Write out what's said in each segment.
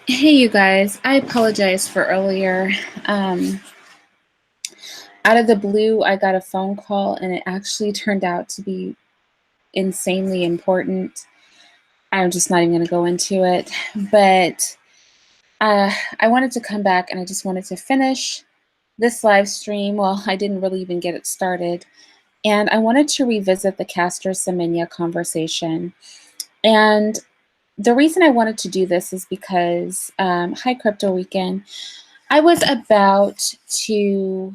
Hey, you guys. I apologize for earlier. Um, Out of the blue, I got a phone call, and it actually turned out to be insanely important. I'm just not even going to go into it. But I wanted to come back, and I just wanted to finish this live stream. Well, I didn't really even get it started. And I wanted to revisit the Castor Semenya conversation. And the reason I wanted to do this is because, hi, Crypto Weekend. I was about to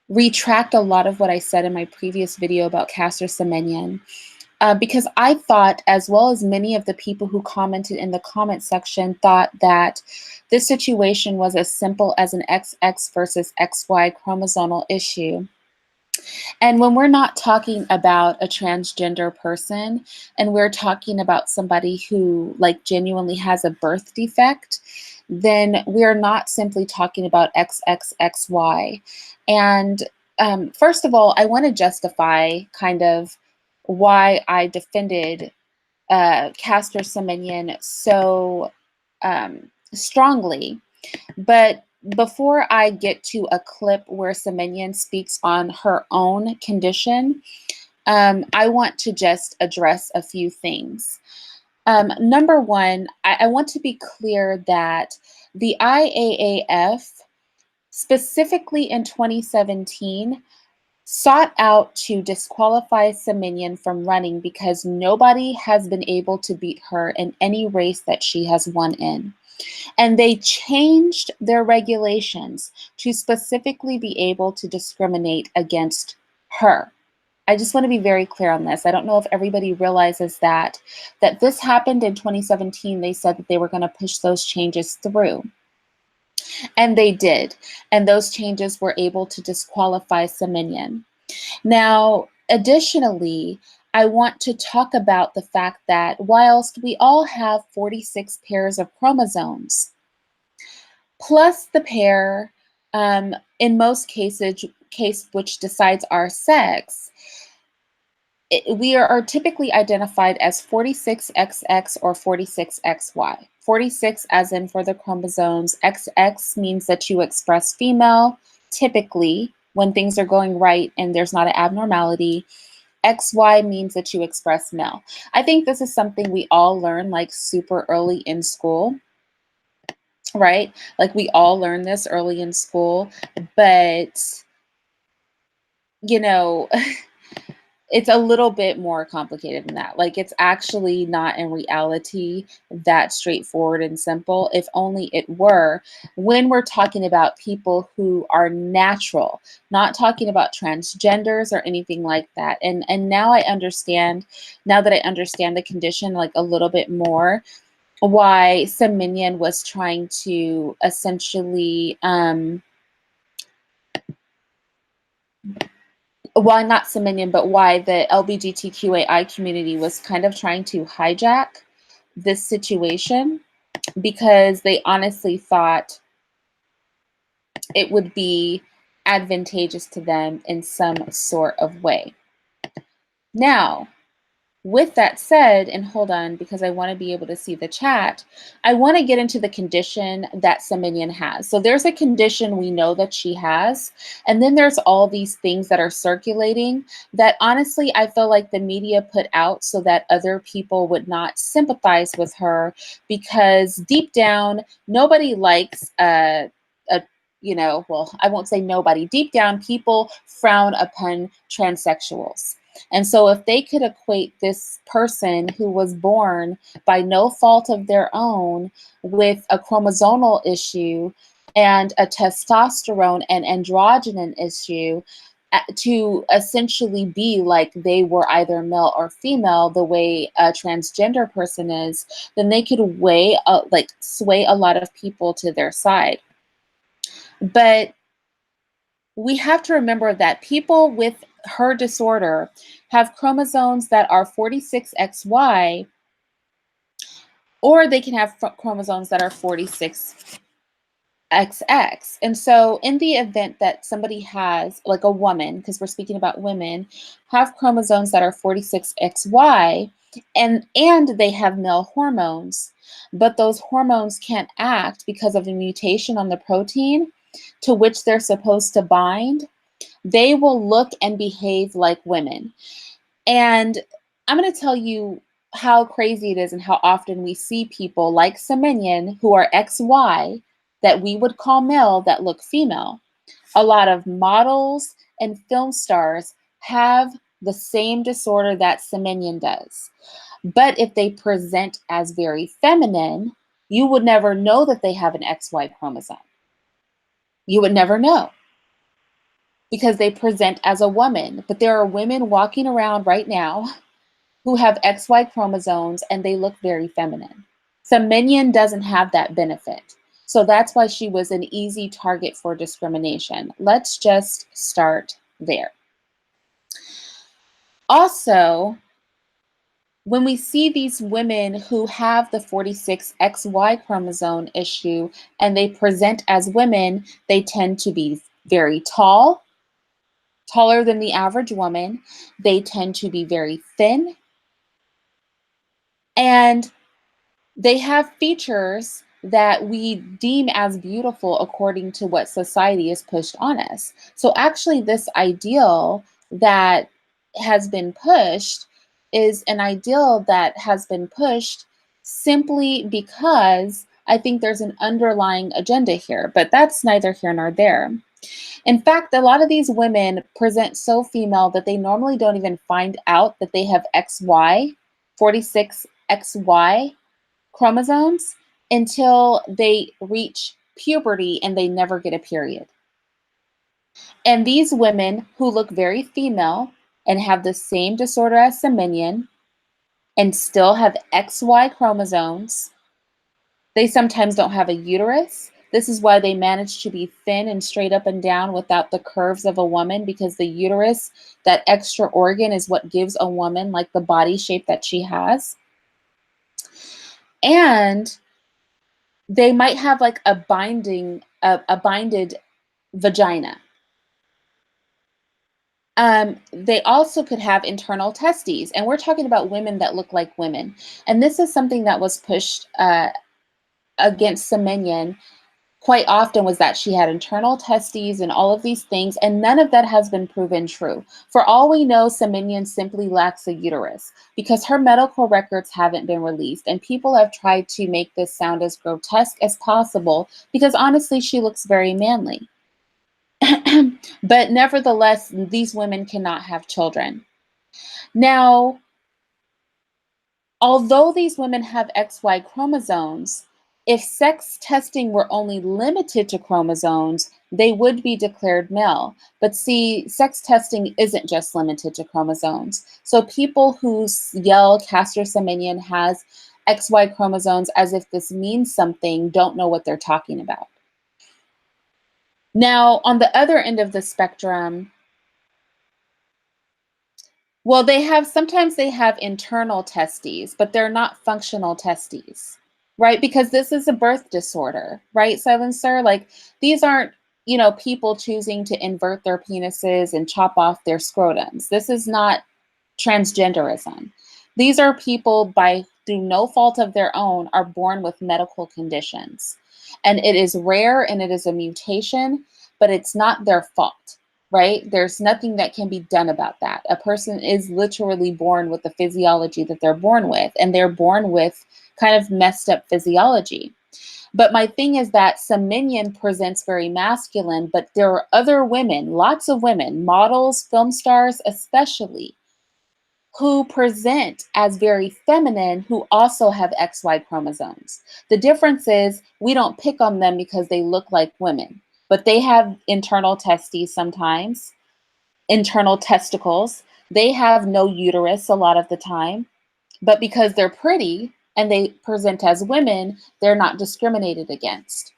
retract a lot of what I said in my previous video about Castor Semenya, because I thought, as well as many of the people who commented in the comment section, thought that this situation was as simple as an XX versus XY chromosomal issue. And when we're not talking about a transgender person, and we're talking about somebody who like genuinely has a birth defect, then we're not simply talking about XXXY. And first of all, I want to justify kind of why I defended Castor Semenya so strongly. But before I get to a clip where Semenya speaks on her own condition, I want to just address a few things. Number one, I want to be clear that the IAAF, specifically in 2017, sought out to disqualify Semenya from running because nobody has been able to beat her in any race that she has won in. And they changed their regulations to specifically be able to discriminate against her. I just want to be very clear on this. I don't know if everybody realizes that this happened in 2017. They said that they were going to push those changes through. And they did. And those changes were able to disqualify Semenya. Now, additionally, I want to talk about the fact that whilst we all have 46 pairs of chromosomes, plus the pair, in most cases, which decides our sex, we are typically identified as 46XX or 46XY. 46 as in for the chromosomes. XX means that you express female, typically, when things are going right and there's not an abnormality. XY means that you express male. I think this is something we all learn like super early in school, right? Like we all learn this early in school, but you know, it's a little bit more complicated than that. Like it's actually not in reality that straightforward and simple, if only it were, when we're talking about people who are natural, not talking about transgenders or anything like that. And now I understand, now that I understand the condition like a little bit more, why Semenya was trying to essentially why not Semenya, but why the LGBTQAI community was kind of trying to hijack this situation, because they honestly thought it would be advantageous to them in some sort of way. Now, with that said, and hold on, because I want to be able to see the chat, I want to get into the condition that Semenya has. So there's a condition we know that she has, and then there's all these things that are circulating that honestly I feel like the media put out so that other people would not sympathize with her, because deep down, nobody likes well, I won't say nobody. Deep down, people frown upon transsexuals. And so if they could equate this person who was born by no fault of their own with a chromosomal issue and a testosterone and androgen issue to essentially be like they were either male or female, the way a transgender person is, then they could sway a lot of people to their side. But we have to remember that people with her disorder have chromosomes that are 46XY, or they can have chromosomes that are 46XX. And so in the event that somebody has, like a woman, because we're speaking about women, have chromosomes that are 46XY, and they have male hormones, but those hormones can't act because of a mutation on the protein to which they're supposed to bind, they will look and behave like women. And I'm going to tell you how crazy it is and how often we see people like Semenya who are XY that we would call male that look female. A lot of models and film stars have the same disorder that Semenya does. But if they present as very feminine, you would never know that they have an XY chromosome. You would never know because they present as a woman. But there are women walking around right now who have XY chromosomes and they look very feminine. Semenya doesn't have that benefit. So that's why she was an easy target for discrimination. Let's just start there. Also, when we see these women who have the 46XY chromosome issue and they present as women, they tend to be very tall, taller than the average woman. They tend to be very thin. And they have features that we deem as beautiful according to what society has pushed on us. So actually this ideal that has been pushed is an ideal that has been pushed simply because I think there's an underlying agenda here, but that's neither here nor there. In fact, a lot of these women present so female that they normally don't even find out that they have XY, 46XY chromosomes until they reach puberty and they never get a period. And these women who look very female and have the same disorder as Semenya and still have XY chromosomes, they sometimes don't have a uterus. This is why they manage to be thin and straight up and down without the curves of a woman, because the uterus, that extra organ, is what gives a woman like the body shape that she has. And they might have like a binded vagina. They also could have internal testes, and we're talking about women that look like women. And this is something that was pushed against Semenya quite often, was that she had internal testes and all of these things, and none of that has been proven true. For all we know, Semenya simply lacks a uterus because her medical records haven't been released, and people have tried to make this sound as grotesque as possible because honestly, she looks very manly. But nevertheless, these women cannot have children. Now, although these women have XY chromosomes, if sex testing were only limited to chromosomes, they would be declared male. But see, sex testing isn't just limited to chromosomes. So people who yell Castor Semenya has XY chromosomes as if this means something don't know what they're talking about. Now, on the other end of the spectrum, well, sometimes they have internal testes, but they're not functional testes, right? Because this is a birth disorder, right, Silencer? Like, these aren't, people choosing to invert their penises and chop off their scrotums. This is not transgenderism. These are people through no fault of their own, are born with medical conditions. And it is rare and it is a mutation, but it's not their fault, right? There's nothing that can be done about that. A person is literally born with the physiology that they're born with, and they're born with kind of messed up physiology. But my thing is that Semenya presents very masculine, but there are other women, lots of women, models, film stars especially, who present as very feminine, who also have XY chromosomes. The difference is we don't pick on them because they look like women, but they have internal testes sometimes, internal testicles. They have no uterus a lot of the time, but because they're pretty and they present as women, they're not discriminated against.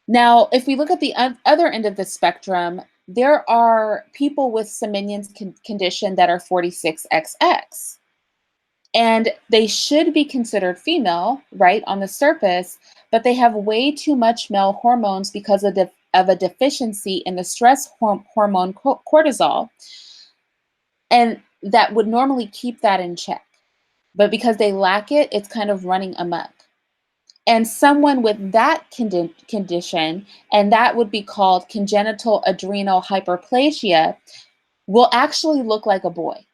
Now, if we look at the other end of the spectrum, there are people with Semenya's condition that are 46XX. And they should be considered female, right, on the surface, but they have way too much male hormones because of a deficiency in the stress hormone cortisol. And that would normally keep that in check. But because they lack it, it's kind of running amok. And someone with that condition, and that would be called congenital adrenal hyperplasia, will actually look like a boy.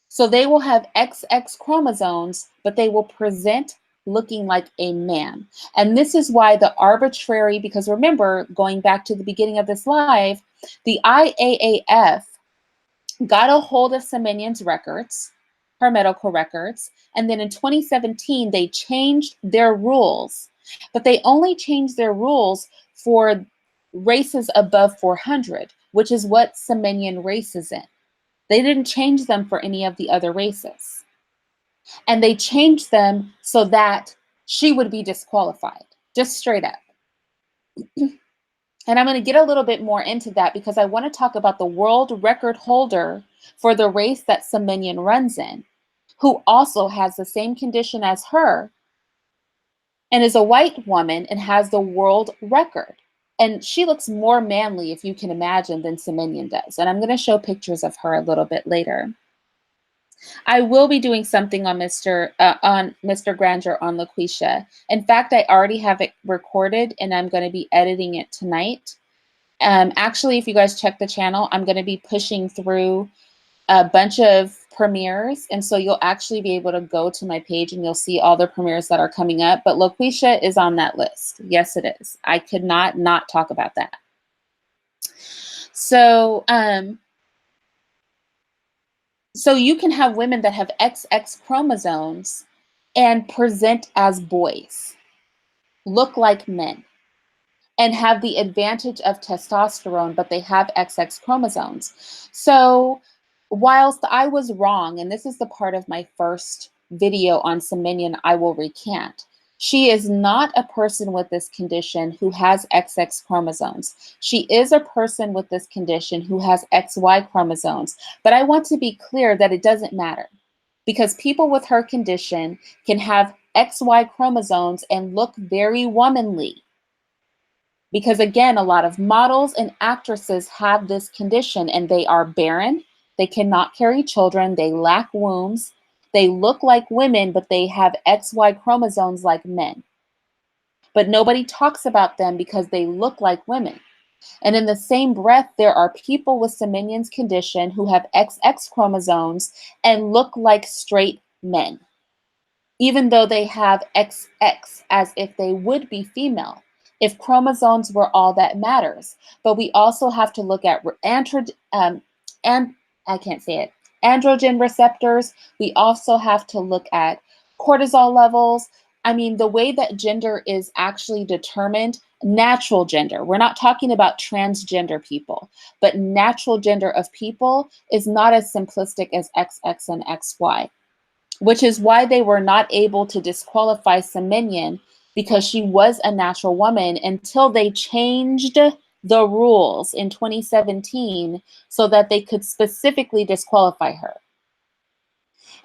So they will have XX chromosomes, but they will present looking like a man. And this is why the arbitrary, because remember, going back to the beginning of this live, the IAAF got a hold of Semenya's records, her medical records, and then in 2017, they changed their rules, but they only changed their rules for races above 400, which is what Semenya race is in. They didn't change them for any of the other races. And they changed them so that she would be disqualified, just straight up. And I'm going to get a little bit more into that because I want to talk about the world record holder for the race that Semenya runs in, who also has the same condition as her and is a white woman and has the world record. And she looks more manly, if you can imagine, than Semenya does. And I'm going to show pictures of her a little bit later. I will be doing something on Mr. Granger on LaQuisha. In fact, I already have it recorded and I'm going to be editing it tonight. Actually, if you guys check the channel, I'm going to be pushing through a bunch of premieres. And so you'll actually be able to go to my page and you'll see all the premieres that are coming up. But LaQuisha is on that list. Yes, it is. I could not talk about that. So, so you can have women that have XX chromosomes and present as boys, look like men, and have the advantage of testosterone, but they have XX chromosomes. So whilst I was wrong, and this is the part of my first video on Semenya I will recant, she is not a person with this condition who has XX chromosomes. She is a person with this condition who has XY chromosomes. But I want to be clear that it doesn't matter because people with her condition can have XY chromosomes and look very womanly. Because again, a lot of models and actresses have this condition and they are barren. They cannot carry children. They lack wombs. They look like women, but they have XY chromosomes like men. But nobody talks about them because they look like women. And in the same breath, there are people with Semenya's condition who have XX chromosomes and look like straight men, even though they have XX as if they would be female, if chromosomes were all that matters. But we also have to look at androgen receptors. We also have to look at cortisol levels. I mean, the way that gender is actually determined, natural gender, we're not talking about transgender people, but natural gender of people is not as simplistic as XX and XY, which is why they were not able to disqualify Semenya because she was a natural woman until they changed the rules in 2017 so that they could specifically disqualify her.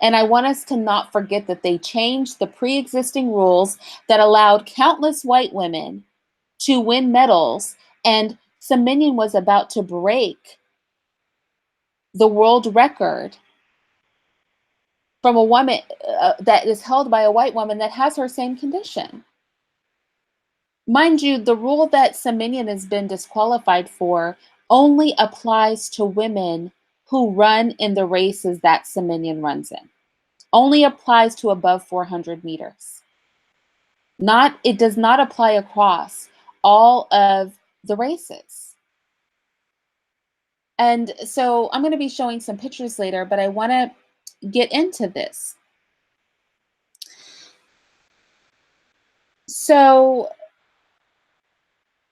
And I want us to not forget that they changed the pre-existing rules that allowed countless white women to win medals, and Semenya was about to break the world record from a woman that is held by a white woman that has her same condition. Mind you, the rule that Semenya has been disqualified for only applies to women who run in the races that Semenya runs in. Only applies to above 400 meters. It does not apply across all of the races. And so I'm going to be showing some pictures later, but I want to get into this. So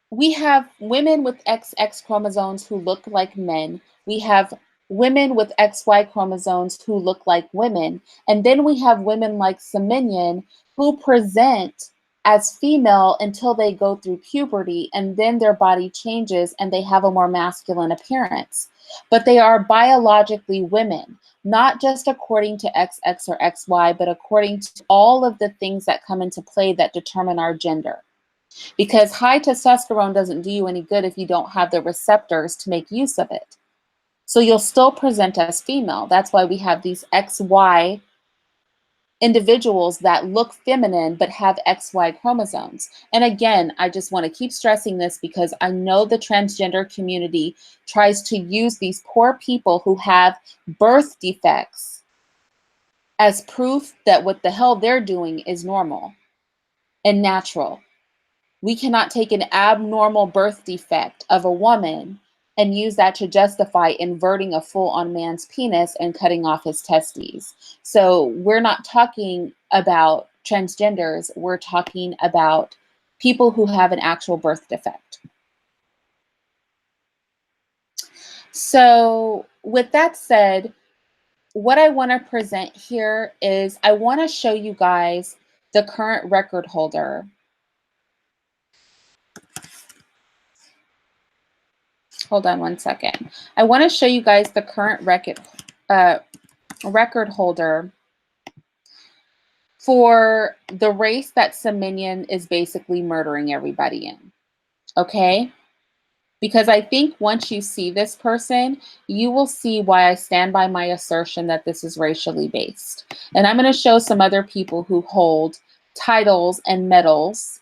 we have women with XX chromosomes who look like men. We have women with XY chromosomes who look like women. And then we have women like Semenya who present as female until they go through puberty, and then their body changes and they have a more masculine appearance. But they are biologically women, not just according to XX or XY, but according to all of the things that come into play that determine our gender. Because high testosterone doesn't do you any good if you don't have the receptors to make use of it. So you'll still present as female. That's why we have these XY individuals that look feminine but have XY chromosomes. And again, I just want to keep stressing this because I know the transgender community tries to use these poor people who have birth defects as proof that what the hell they're doing is normal and natural. We cannot take an abnormal birth defect of a woman and use that to justify inverting a full-on man's penis and cutting off his testes. So we're not talking about transgenders, we're talking about people who have an actual birth defect. So with that said, what I want to present here is I want to show you guys the current record holder. Hold on one second. I want to show you guys the current record holder for the race that Semenya is basically murdering everybody in. Okay? Because I think once you see this person, you will see why I stand by my assertion that this is racially based. And I'm going to show some other people who hold titles and medals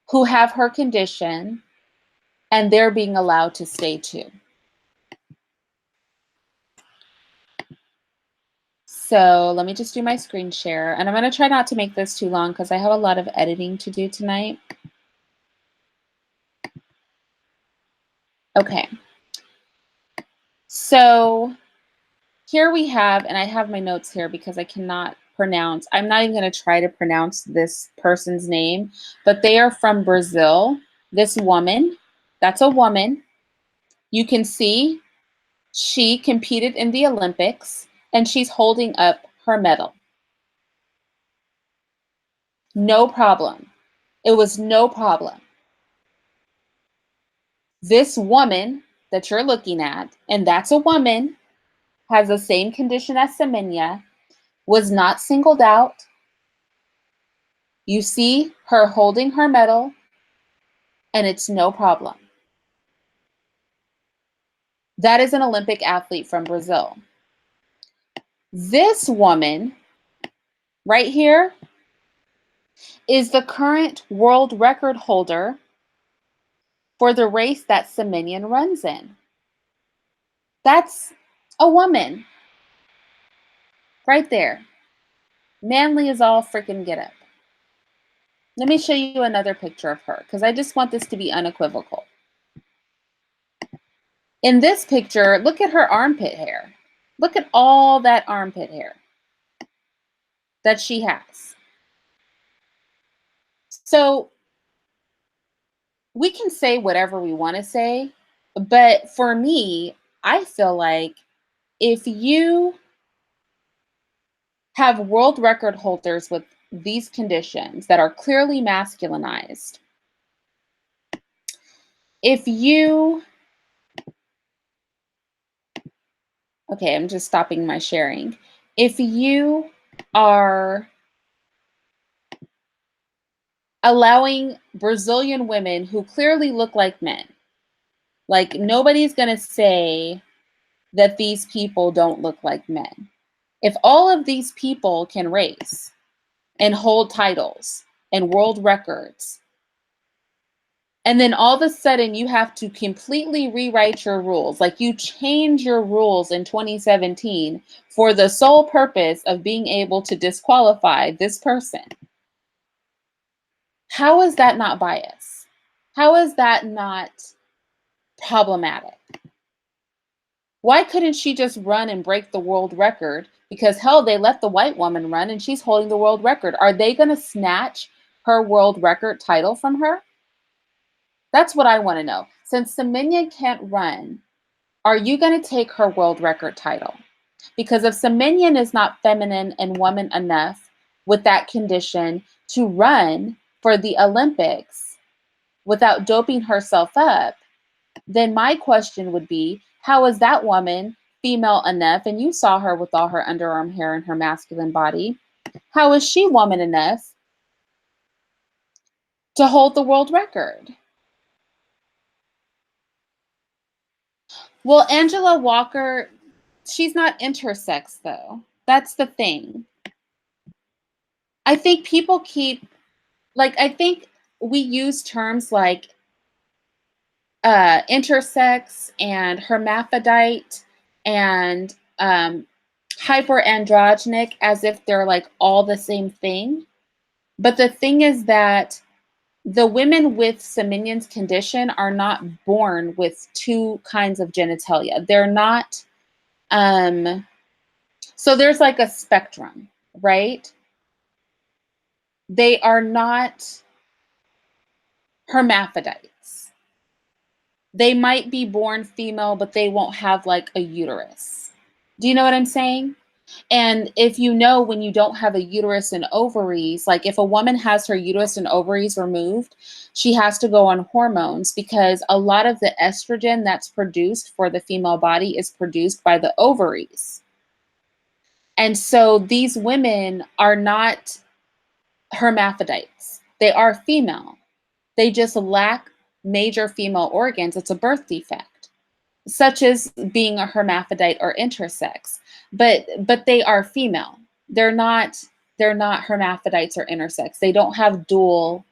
who have her condition, and they're being allowed to stay too. So let me just do my screen share, and I'm going to try not to make this too long because I have a lot of editing to do tonight. Okay. So here we have, and I have my notes here because I cannot pronounce, I'm not even going to try to pronounce this person's name, but they are from Brazil. This woman, that's a woman. You can see she competed in the Olympics and she's holding up her medal. No problem. It was no problem. This woman that you're looking at, and that's a woman, has the same condition as Semenya, was not singled out. You see her holding her medal, and it's no problem. That is an Olympic athlete from Brazil. This woman right here is the current world record holder for the race that Semenya runs in. That's a woman right there. Manly as all freaking get up. Let me show you another picture of her because I just want this to be unequivocal. In this picture, look at her armpit hair. Look at all that armpit hair that she has. So we can say whatever we want to say, but for me, I feel like if you have world record holders with these conditions that are clearly masculinized, if you, okay, I'm just stopping my sharing. If you are allowing Brazilian women who clearly look like men, like nobody's going to say that these people don't look like men. If all of these people can race and hold titles and world records, and then all of a sudden you have to completely rewrite your rules, like you change your rules in 2017 for the sole purpose of being able to disqualify this person. How is that not bias? How is that not problematic? Why couldn't she just run and break the world record? Because hell, they let the white woman run and she's holding the world record. Are they going to snatch her world record title from her? That's what I want to know. Since Semenya can't run, are you going to take her world record title? Because if Semenya is not feminine and woman enough with that condition to run for the Olympics without doping herself up, then my question would be, how is that woman female enough, and you saw her with all her underarm hair and her masculine body, how is she woman enough to hold the world record? Well, Angela Walker, she's not intersex though. That's the thing. I think people keep, like, I think we use terms like intersex and hermaphrodite and hyperandrogenic as if they're like all the same thing. But the thing is that the women with Semenya's condition are not born with two kinds of genitalia. They're not, so there's like a spectrum, right? They are not hermaphrodites. They might be born female, but they won't have like a uterus. Do you know what I'm saying? And if you know, when you don't have a uterus and ovaries, like if a woman has her uterus and ovaries removed, she has to go on hormones because a lot of the estrogen that's produced for the female body is produced by the ovaries. And so these women are not hermaphrodites. They are female. They just lack major female organs. It's a birth defect, such as being a hermaphrodite or intersex. But they are female. They're not hermaphrodites or intersex. They don't have dual,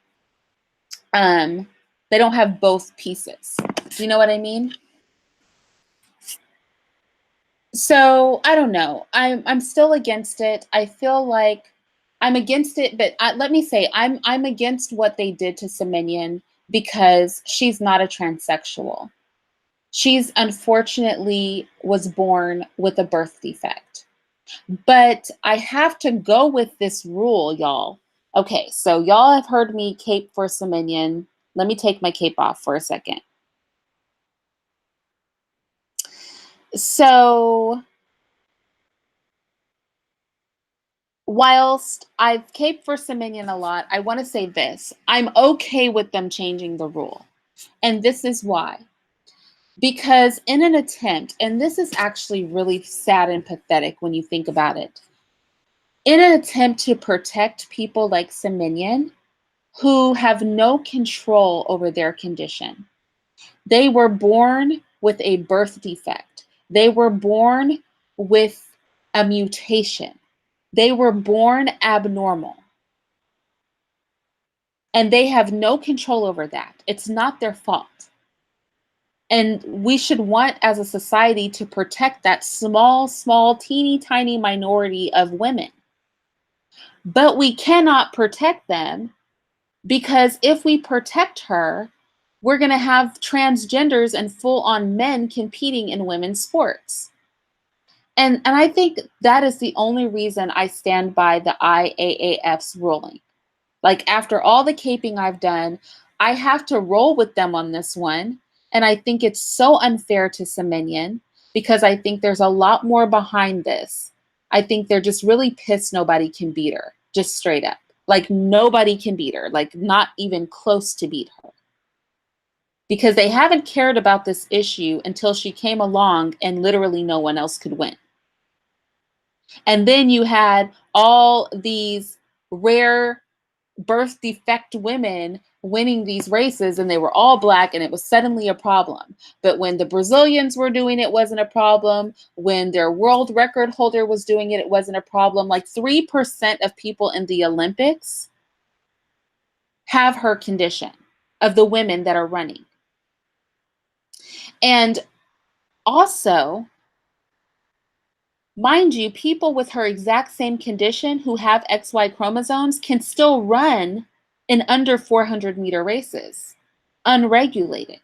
they don't have both pieces. Do you know what I mean? So I don't know. I'm still against it. I feel like I'm against it, but let me say I'm against what they did to Semenya because she's not a transsexual. She's unfortunately was born with a birth defect. But I have to go with this rule, y'all. Okay, so y'all have heard me cape for Semenya. Let me take my cape off for a second. So whilst I've caped for Semenya a lot, I want to say this. I'm okay with them changing the rule. And this is why. Because in an attempt, and this is actually really sad and pathetic when you think about it, in an attempt to protect people like Semenya, who have no control over their condition. They were born with a birth defect. They were born with a mutation. They were born abnormal. And they have no control over that. It's not their fault. And we should want, as a society, to protect that small, teeny tiny minority of women. But we cannot protect them because if we protect her, we're going to have transgenders and full-on men competing in women's sports. And I think that is the only reason I stand by the IAAF's ruling. Like, after all the caping I've done, I have to roll with them on this one. And I think it's so unfair to Semenya because I think there's a lot more behind this. I think they're just really pissed nobody can beat her, just straight up. Like, nobody can beat her, like not even close to beat her. Because they haven't cared about this issue until she came along and literally no one else could win. And then you had all these rare birth defect women winning these races, and they were all Black, and it was suddenly a problem. But when the Brazilians were doing it, it wasn't a problem. When their world record holder was doing it, it wasn't a problem. Like 3% of people in the Olympics have her condition, of the women that are running. And also, mind you, people with her exact same condition who have XY chromosomes can still run in under 400-meter races, unregulated.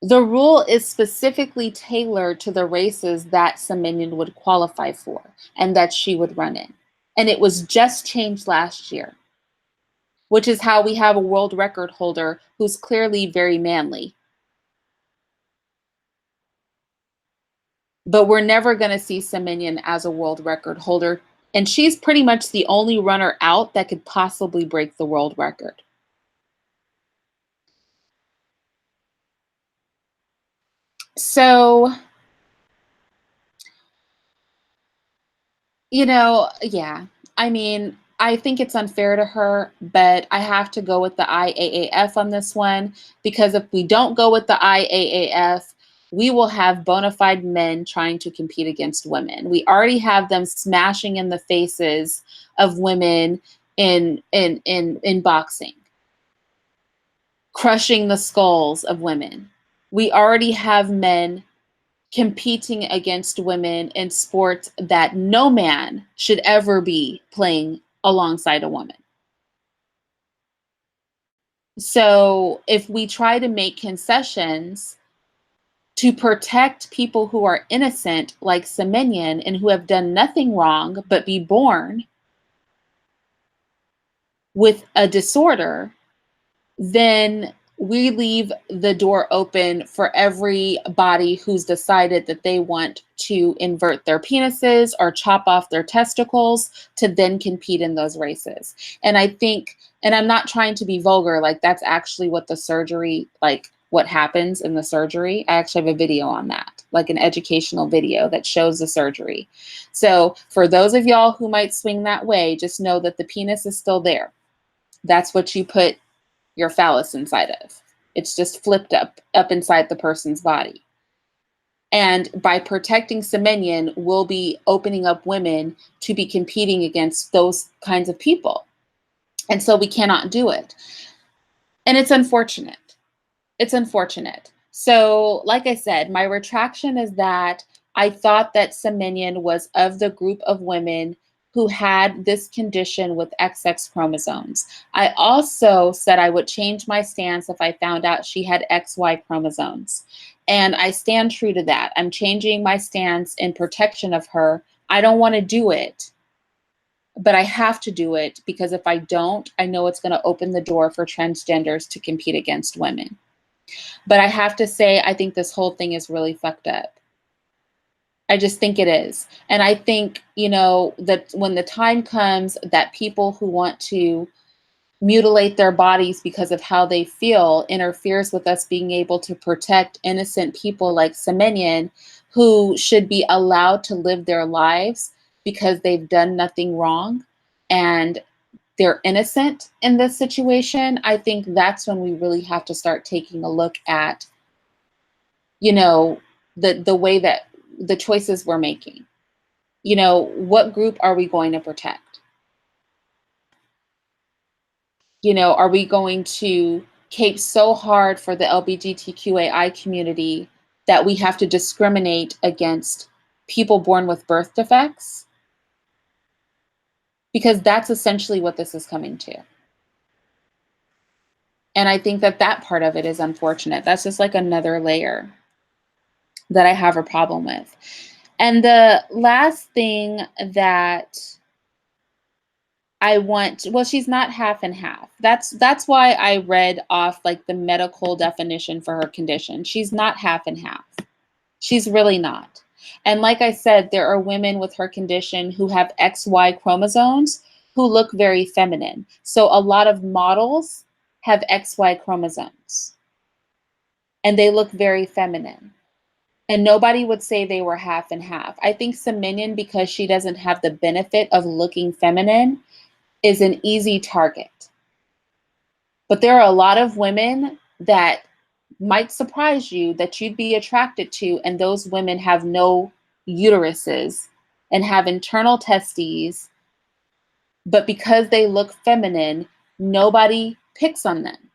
The rule is specifically tailored to the races that Semenya would qualify for and that she would run in. And it was just changed last year, which is how we have a world record holder who's clearly very manly. But we're never going to see Semenya as a world record holder. And she's pretty much the only runner out that could possibly break the world record. So, yeah. I mean, I think it's unfair to her, but I have to go with the IAAF on this one, because if we don't go with the IAAF, we will have bona fide men trying to compete against women. We already have them smashing in the faces of women in boxing, crushing the skulls of women. We already have men competing against women in sports that no man should ever be playing alongside a woman. So if we try to make concessions to protect people who are innocent, like Semenya, and who have done nothing wrong but be born with a disorder, then we leave the door open for everybody who's decided that they want to invert their penises or chop off their testicles to then compete in those races. And I think, and I'm not trying to be vulgar, like that's actually what the surgery, like what happens in the surgery. I actually have a video on that, like an educational video that shows the surgery. So for those of y'all who might swing that way, just know that the penis is still there. That's what you put your phallus inside of. It's just flipped up inside the person's body. And by protecting Semenya, we'll be opening up women to be competing against those kinds of people. And so we cannot do it. And it's unfortunate. It's unfortunate. So like I said, my retraction is that I thought that Semenya was of the group of women who had this condition with XX chromosomes. I also said I would change my stance if I found out she had XY chromosomes. And I stand true to that. I'm changing my stance in protection of her. I don't want to do it, but I have to do it because if I don't, I know it's going to open the door for transgenders to compete against women. But I have to say, I think this whole thing is really fucked up. I just think it is. And I think, you know, that when the time comes that people who want to mutilate their bodies because of how they feel interferes with us being able to protect innocent people like Semenya, who should be allowed to live their lives because they've done nothing wrong and they're innocent in this situation, I think that's when we really have to start taking a look at, you know, the way that the choices we're making. You know, what group are we going to protect? You know, are we going to cape so hard for the LGBTQAI community that we have to discriminate against people born with birth defects? Because that's essentially what this is coming to. And I think that that part of it is unfortunate. That's just like another layer that I have a problem with. And the last thing that I want, well, she's not half and half. That's why I read off like the medical definition for her condition. She's not half and half. She's really not. And like I said, there are women with her condition who have XY chromosomes who look very feminine. So a lot of models have XY chromosomes and they look very feminine. And nobody would say they were half and half. I think Semenya, because she doesn't have the benefit of looking feminine, is an easy target. But there are a lot of women that might surprise you that you'd be attracted to, and those women have no uteruses and have internal testes, but because they look feminine, nobody picks on them.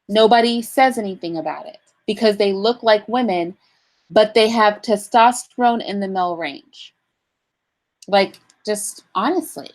Nobody says anything about it because they look like women, but they have testosterone in the male range. Like, just honestly.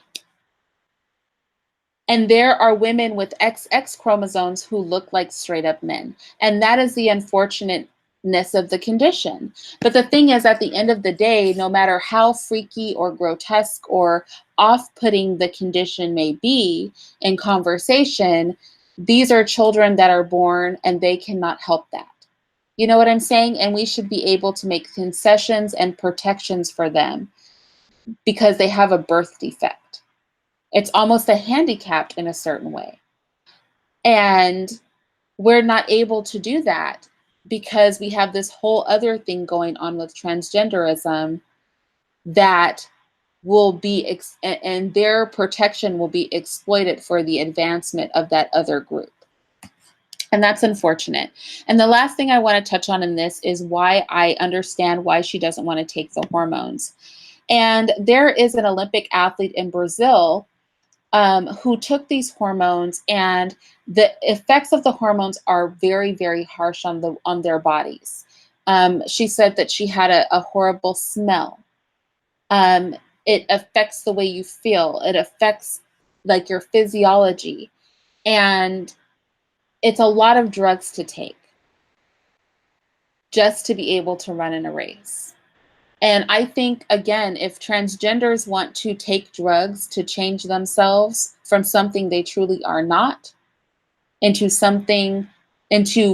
And there are women with XX chromosomes who look like straight up men. And that is the unfortunateness of the condition. But the thing is, at the end of the day, no matter how freaky or grotesque or off-putting the condition may be in conversation, these are children that are born and they cannot help that. You know what I'm saying? And we should be able to make concessions and protections for them because they have a birth defect. It's almost a handicap in a certain way. And we're not able to do that because we have this whole other thing going on with transgenderism that will be, and their protection will be exploited for the advancement of that other group. And that's unfortunate. And the last thing I want to touch on in this is why I understand why she doesn't want to take the hormones. And there is an Olympic athlete in Brazil who took these hormones, and the effects of the hormones are very, very harsh on their bodies. She said that she had a horrible smell. It affects the way you feel. It affects like your physiology. And it's a lot of drugs to take just to be able to run in a race. And I think, again, if transgenders want to take drugs to change themselves from something they truly are not into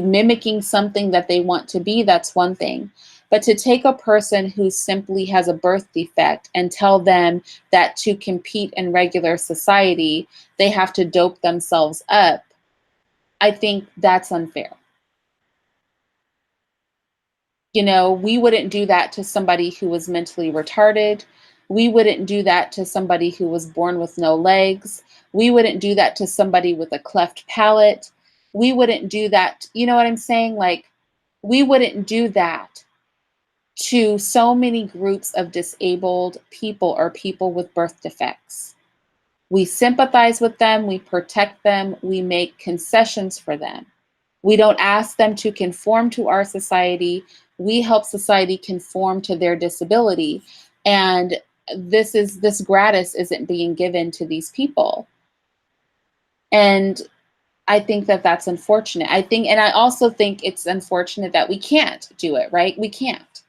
mimicking something that they want to be, that's one thing. But to take a person who simply has a birth defect and tell them that to compete in regular society, they have to dope themselves up, I think that's unfair. You know, we wouldn't do that to somebody who was mentally retarded. We wouldn't do that to somebody who was born with no legs. We wouldn't do that to somebody with a cleft palate. We wouldn't do that. You know what I'm saying? Like, we wouldn't do that to so many groups of disabled people or people with birth defects. We sympathize with them. We protect them. We make concessions for them. We don't ask them to conform to our society. We help society conform to their disability. And this gratis isn't being given to these people. And I think that that's unfortunate. And I also think it's unfortunate that we can't do it, right? We can't.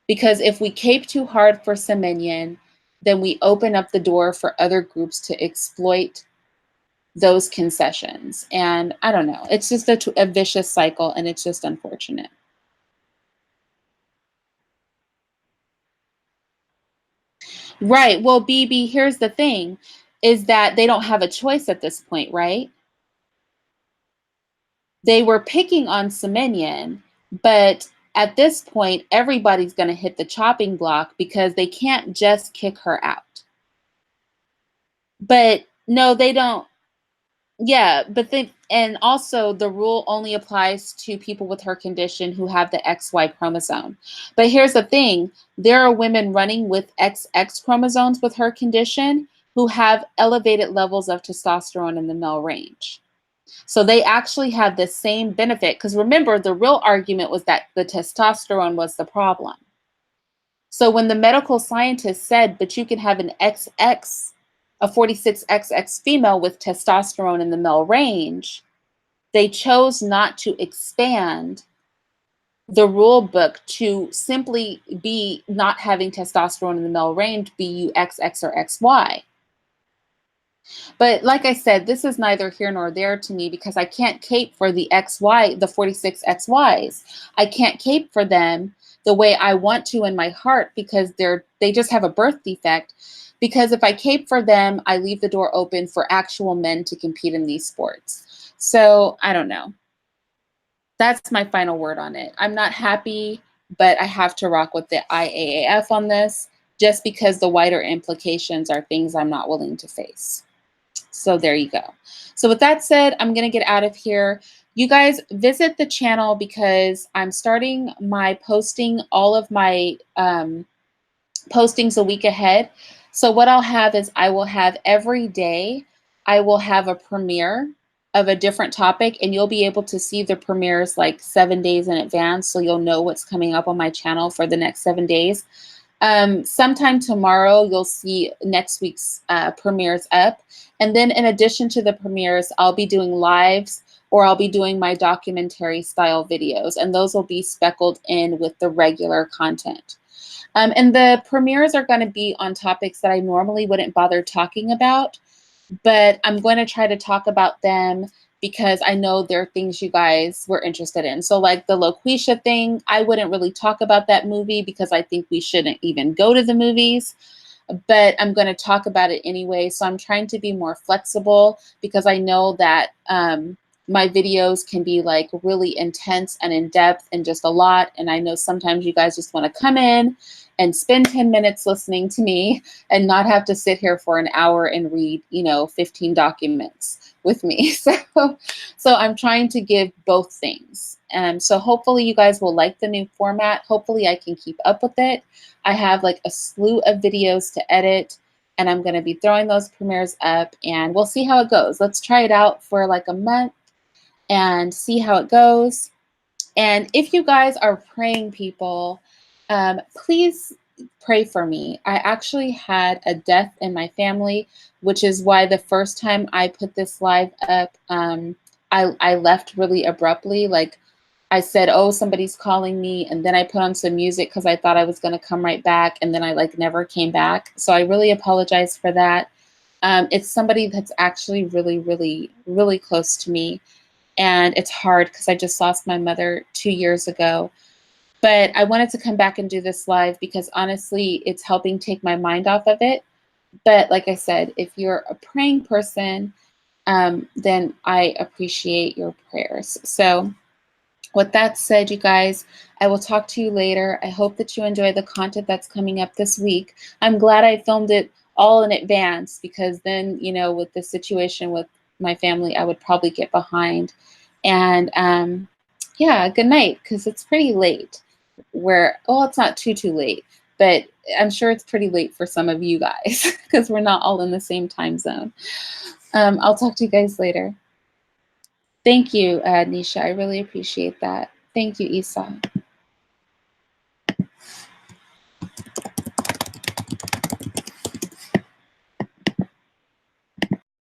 Because if we cape too hard for Semenya, then we open up the door for other groups to exploit those concessions. And I don't know, it's just a vicious cycle, and it's just unfortunate. Right. Well, BB, here's the thing, is that they don't have a choice at this point, right? They were picking on Semenya, but at this point, everybody's going to hit the chopping block because they can't just kick her out. But no, they don't. Yeah, but and also the rule only applies to people with her condition who have the XY chromosome. But here's the thing, there are women running with XX chromosomes with her condition who have elevated levels of testosterone in the male range. So they actually have the same benefit, because remember, the real argument was that the testosterone was the problem. So when the medical scientist said, but you can have an XX, a 46XX female with testosterone in the male range, they chose not to expand the rule book to simply be not having testosterone in the male range, be you XX or XY. But like I said, this is neither here nor there to me, because I can't cape for the XY, the 46 XYs. I can't cape for them the way I want to in my heart, because they just have a birth defect. Because if I cape for them, I leave the door open for actual men to compete in these sports. So I don't know. That's my final word on it. I'm not happy, but I have to rock with the IAAF on this, just because the wider implications are things I'm not willing to face. So there you go. So with that said, I'm going to get out of here. You guys visit the channel, because I'm starting my posting, all of my postings a week ahead. So what I'll have is I will have every day, I will have a premiere of a different topic, and you'll be able to see the premieres like 7 days in advance. So you'll know what's coming up on my channel for the next 7 days. Sometime tomorrow, you'll see next week's premieres up. And then in addition to the premieres, I'll be doing lives, or I'll be doing my documentary style videos, and those will be speckled in with the regular content. And the premieres are going to be on topics that I normally wouldn't bother talking about, but I'm going to try to talk about them because I know there are things you guys were interested in. So like the Loquisha thing, I wouldn't really talk about that movie because I think we shouldn't even go to the movies, but I'm going to talk about it anyway. So I'm trying to be more flexible, because I know that my videos can be like really intense and in depth and just a lot. And I know sometimes you guys just want to come in and spend 10 minutes listening to me and not have to sit here for an hour and read, 15 documents. with me. So I'm trying to give both things. So hopefully you guys will like the new format. Hopefully I can keep up with it. I have like a slew of videos to edit, and I'm going to be throwing those premieres up, and we'll see how it goes. Let's try it out for like a month and see how it goes. And if you guys are praying people, please pray for me. I actually had a death in my family, which is why the first time I put this live up, I left really abruptly. Like I said, oh, somebody's calling me. And then I put on some music because I thought I was going to come right back. And then I like never came back. So I really apologize for that. It's somebody that's actually really, really, really close to me. And it's hard because I just lost my mother 2 years ago. But I wanted to come back and do this live because honestly, it's helping take my mind off of it. But like I said, if you're a praying person, then I appreciate your prayers. So with that said, you guys, I will talk to you later. I hope that you enjoy the content that's coming up this week. I'm glad I filmed it all in advance because then, you know, with the situation with my family, I would probably get behind. And yeah, good night, because it's pretty late. Well, it's not too late, but I'm sure it's pretty late for some of you guys because we're not all in the same time zone. I'll talk to you guys later. Thank you, Nisha. I really appreciate that. Thank you, Isa.